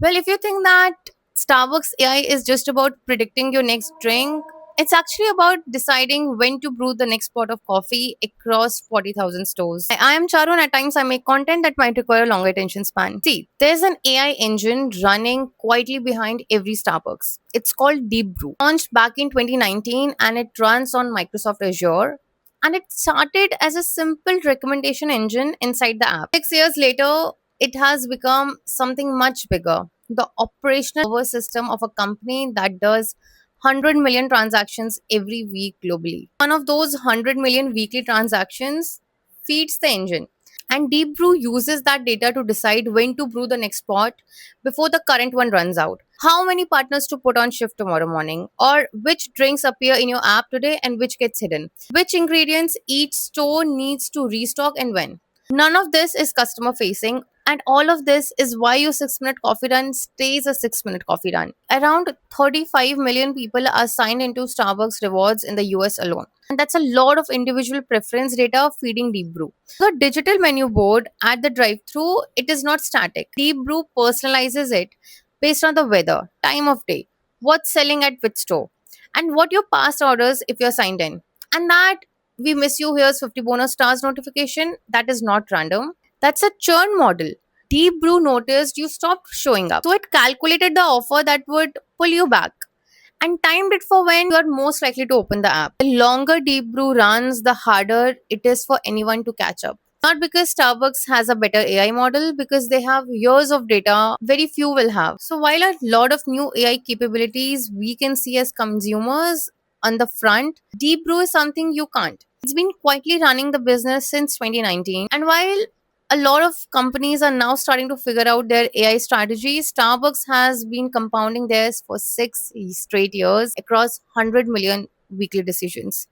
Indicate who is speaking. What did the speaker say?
Speaker 1: Well, if you think that Starbucks AI is just about predicting your next drink, it's actually about deciding when to brew the next pot of coffee across 40,000 stores. I am Charu, and at times I make content that might require a longer attention span. See, there's an AI engine running quietly behind every Starbucks. It's called Deep Brew. Launched back in 2019 and it runs on Microsoft Azure. And it started as a simple recommendation engine inside the app. 6 years later, it has become something much bigger, the operational nervous system of a company that does 100 million transactions every week globally. One of those 100 million weekly transactions feeds the engine. And Deep Brew uses that data to decide when to brew the next pot before the current one runs out. How many partners to put on shift tomorrow morning, or which drinks appear in your app today and which gets hidden, which ingredients each store needs to restock and when. None of this is customer facing, and all of this is why your 6 minute coffee run stays a 6 minute coffee run. Around 35 million people are signed into Starbucks rewards in the US alone. And that's a lot of individual preference data feeding Deep Brew. The digital menu board at the drive through, it is not static. Deep Brew personalizes it based on the weather, time of day, what's selling at which store, and what your past orders if you're signed in. And that we miss you, here's 50 bonus stars notification, that is not random. That's a churn model. Deep Brew noticed you stopped showing up. So it calculated the offer that would pull you back and timed it for when you are most likely to open the app. The longer Deep Brew runs, the harder it is for anyone to catch up. Not because Starbucks has a better AI model, because they have years of data very few will have. So while a lot of new AI capabilities we can see as consumers on the front, Deep Brew is something you can't. It's been quietly running the business since 2019. And while a lot of companies are now starting to figure out their AI strategy, Starbucks has been compounding theirs for 6 straight years across 100 million weekly decisions.